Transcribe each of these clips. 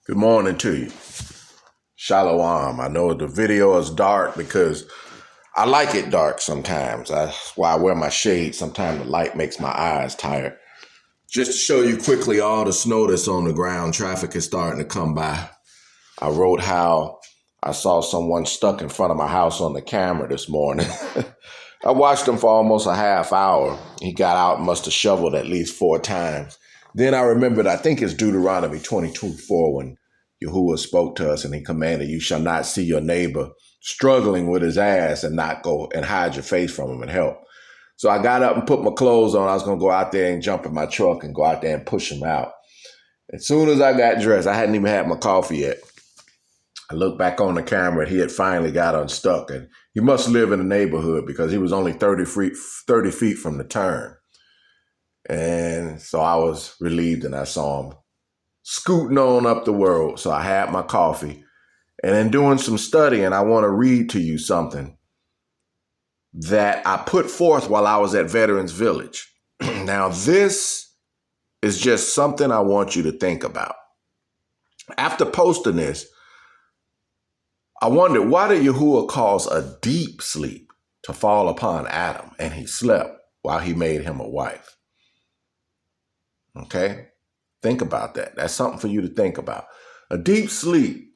Good morning to you. Shalom. I know the video is dark because I like it dark sometimes. That's why I wear my shades. Sometimes the light makes my eyes tired. Just to show you quickly all the snow that's on the ground, traffic is starting to come by. I wrote how I saw someone stuck in front of my house on the camera this morning. I watched him for almost a half hour. He got out and must have shoveled at least 4 times. Then I remembered, I think it's Deuteronomy 22:4 when Yahuwah spoke to us and he commanded, you shall not see your neighbor struggling with his ass and not go and hide your face from him and help. So I got up and put my clothes on. I was going to go out there and jump in my truck and go out there and push him out. As soon as I got dressed, I hadn't even had my coffee yet. I looked back on the camera and he had finally got unstuck. And he must live in the neighborhood because he was only 30 feet from the turn. And so I was relieved and I saw him scooting on up the road. So I had my coffee. And in doing some studying, I want to read to you something that I put forth while I was at Veterans Village. Now, this is just something I want you to think about. After posting this, I wondered, why did Yahuwah cause a deep sleep to fall upon Adam and he slept while he made him a wife? Okay? Think about that. That's something for you to think about. A deep sleep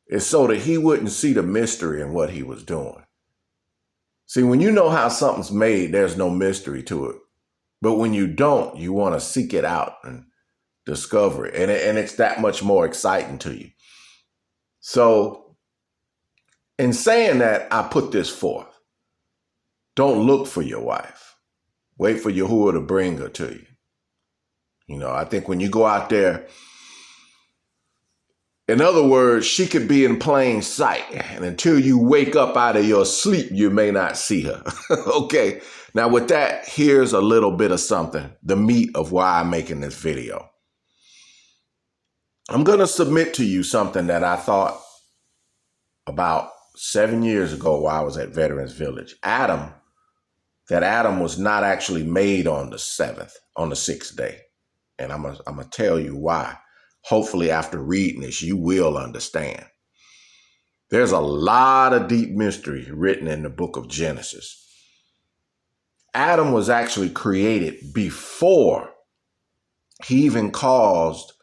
is so that he wouldn't see the mystery in what he was doing. See, when you know how something's made, there's no mystery to it. But when you don't, you want to seek it out and discover it. And it's that much more exciting to you. So in saying that, I put this forth. Don't look for your wife. Wait for Yahuwah to bring her to you. You know, I think when you go out there, in other words, she could be in plain sight. And until you wake up out of your sleep, you may not see her. Okay. Now with that, here's a little bit of something, the meat of why I'm making this video. I'm going to submit to you something that I thought about 7 years ago while I was at Veterans Village. Adam was not actually made on the 6th day. And I'm going to tell you why. Hopefully after reading this, you will understand. There's a lot of deep mystery written in the book of Genesis. Adam was actually created before he even caused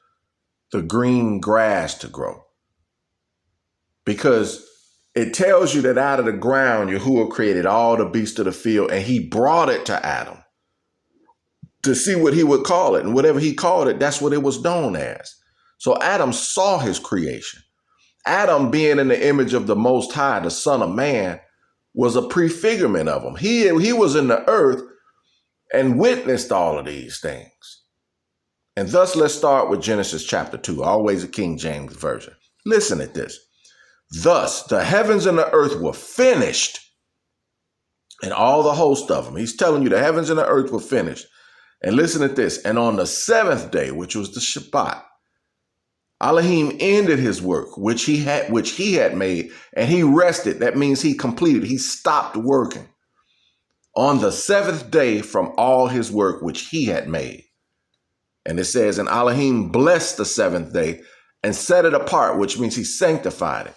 the green grass to grow. Because it tells you that out of the ground, Yahuwah created all the beasts of the field and he brought it to Adam to see what he would call it. And whatever he called it, that's what it was known as. So Adam saw his creation. Adam, being in the image of the Most High, the Son of Man, was a prefigurement of him. He was in the earth and witnessed all of these things. And thus, let's start with Genesis chapter 2, always a King James version. Listen at this. Thus, the heavens and the earth were finished, and all the host of them. He's telling you the heavens and the earth were finished. And listen at this. And on the 7th day, which was the Shabbat, Elohim ended his work, which he had made, and he rested. That means he completed. He stopped working on the 7th day from all his work, which he had made. And it says, and Elohim blessed the 7th day and set it apart, which means he sanctified it,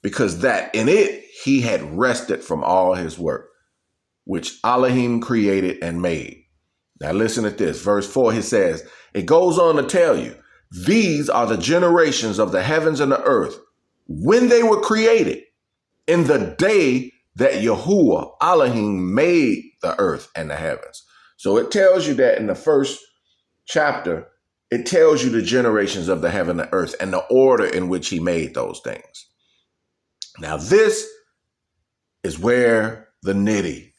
because that in it he had rested from all his work, which Elohim created and made. Now listen at this. Verse 4, he says, it goes on to tell you, these are the generations of the heavens and the earth when they were created in the day that Yahuwah Elohim made the earth and the heavens. So it tells you that in the first chapter, it tells you the generations of the heaven and the earth and the order in which he made those things. Now this is where the nitty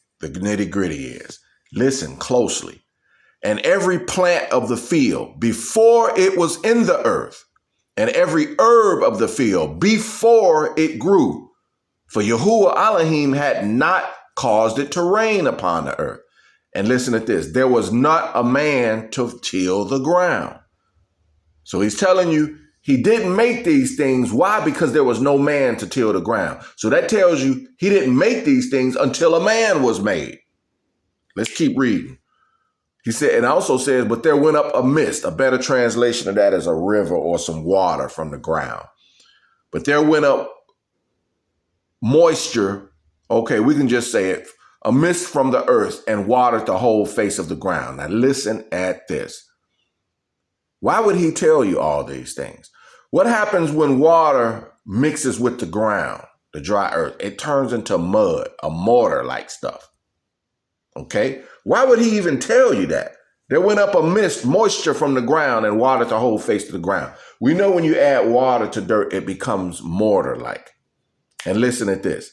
gritty is. Listen closely. And every plant of the field before it was in the earth, and every herb of the field before it grew. For Yahuwah Elohim had not caused it to rain upon the earth. And listen at this. There was not a man to till the ground. So he's telling you he didn't make these things. Why? Because there was no man to till the ground. So that tells you he didn't make these things until a man was made. Let's keep reading. He said, and also says, but there went up a mist. A better translation of that is a river or some water from the ground. But there went up moisture. Okay, we can just say it. A mist from the earth and watered the whole face of the ground. Now listen at this. Why would he tell you all these things? What happens when water mixes with the ground, the dry earth? It turns into mud, a mortar-like stuff. Okay? Why would he even tell you that? There went up a mist, moisture from the ground, and watered the whole face of the ground. We know when you add water to dirt, it becomes mortar-like. And listen at this.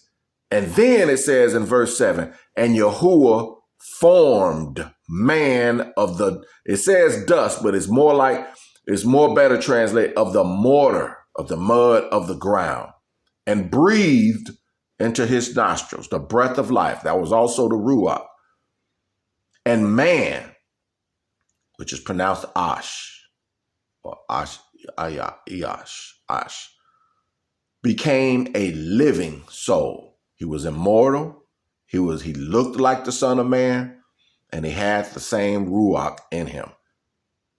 And then it says in verse 7, and Yahuwah formed man of the, it says dust, but it's more better translated, of the mortar, of the mud of the ground, and breathed into his nostrils the breath of life. That was also the Ruach. And man, which is pronounced Ash, or Ash, Ash, became a living soul. He was immortal. He looked like the Son of Man, and he had the same Ruach in him,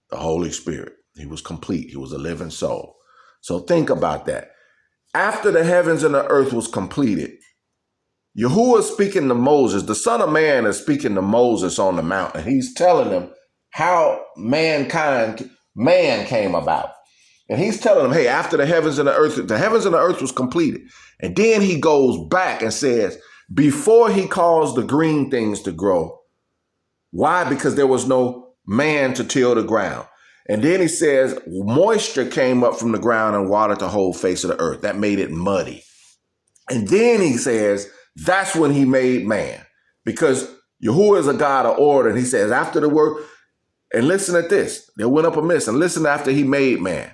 the Holy Spirit. He was complete. He was a living soul. So think about that. After the heavens and the earth was completed, Yahuwah is speaking to Moses. The Son of Man is speaking to Moses on the mountain. He's telling him how man came about. And he's telling them, hey, after the heavens and the earth was completed. And then he goes back and says, before he caused the green things to grow. Why? Because there was no man to till the ground. And then he says, moisture came up from the ground and watered the whole face of the earth. That made it muddy. And then he says, that's when he made man. Because Yahuwah is a God of order. And he says, after the work, and listen at this, there went up a mist, and listen after he made man.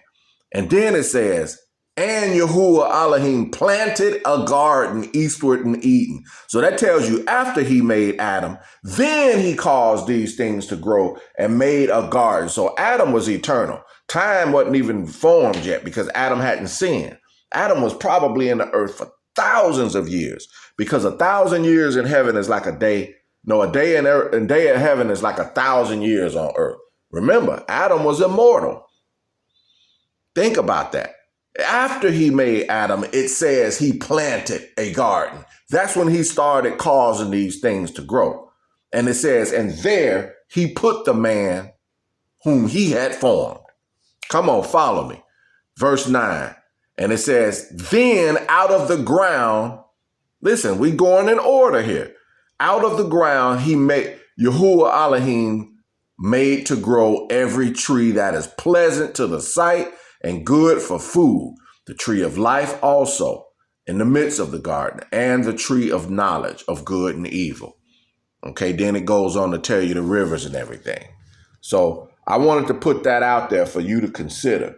And then it says, and Yahuwah Elohim planted a garden eastward in Eden. So that tells you after he made Adam, then he caused these things to grow and made a garden. So Adam was eternal. Time wasn't even formed yet because Adam hadn't sinned. Adam was probably in the earth for thousands of years, because 1,000 years in heaven is like a day. No, a day in heaven is like 1,000 years on earth. Remember, Adam was immortal. Think about that. After he made Adam, it says he planted a garden. That's when he started causing these things to grow. And it says, and there he put the man whom he had formed. Come on, follow me. Verse 9. And it says, then out of the ground, listen, we going in order here. Out of the ground, he made, Yahuwah Elohim made to grow every tree that is pleasant to the sight and good for food, the tree of life also in the midst of the garden, and the tree of knowledge of good and evil. Okay, then it goes on to tell you the rivers and everything. So I wanted to put that out there for you to consider.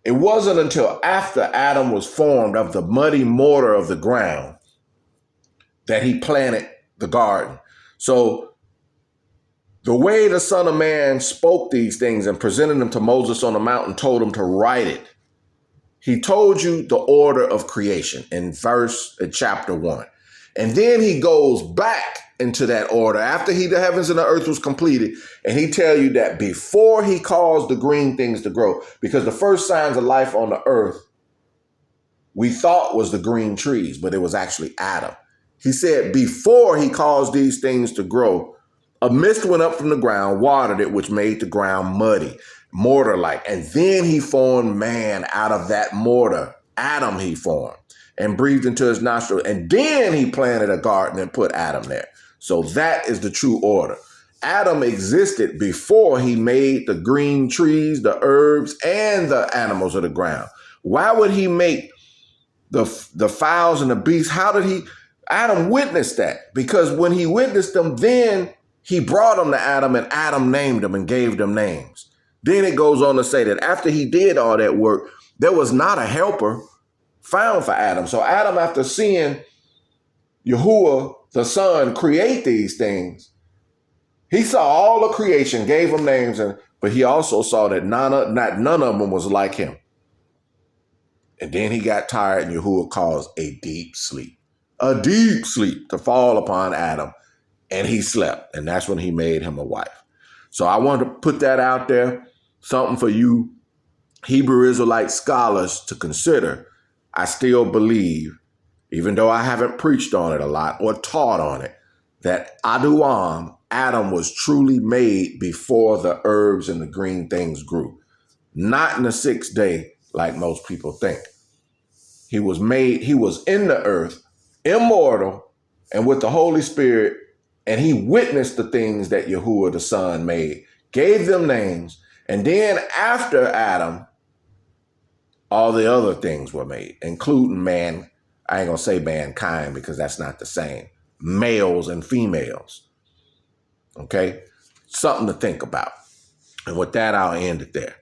It wasn't until after Adam was formed of the muddy mortar of the ground that he planted the garden. So the way the Son of Man spoke these things and presented them to Moses on the mountain, told him to write it. He told you the order of creation in chapter 1. And then he goes back into that order after the heavens and the earth was completed. And he tell you that before he caused the green things to grow, because the first signs of life on the earth we thought was the green trees, but it was actually Adam. He said before he caused these things to grow, a mist went up from the ground, watered it, which made the ground muddy, mortar-like. And then he formed man out of that mortar. Adam he formed and breathed into his nostril. And then he planted a garden and put Adam there. So that is the true order. Adam existed before he made the green trees, the herbs, and the animals of the ground. Why would he make the fowls and the beasts? How did he? Adam witnessed that, because when he witnessed them, then he brought them to Adam, and Adam named them and gave them names. Then it goes on to say that after he did all that work, there was not a helper found for Adam. So Adam, after seeing Yahuwah, the Son, create these things, he saw all of creation, gave them names, but he also saw that none of them was like him. And then he got tired, and Yahuwah caused a deep sleep to fall upon Adam. And he slept. And that's when he made him a wife. So I wanted to put that out there, something for you Hebrew Israelite scholars to consider. I still believe, even though I haven't preached on it a lot or taught on it, that Aduam, Adam, was truly made before the herbs and the green things grew. Not in the 6th day, like most people think. He was made, he was in the earth, immortal, and with the Holy Spirit, and he witnessed the things that Yahuwah the Son made, gave them names, and then after Adam, all the other things were made, including man. I ain't gonna say mankind because that's not the same. Males and females. Okay? Something to think about. And with that, I'll end it there.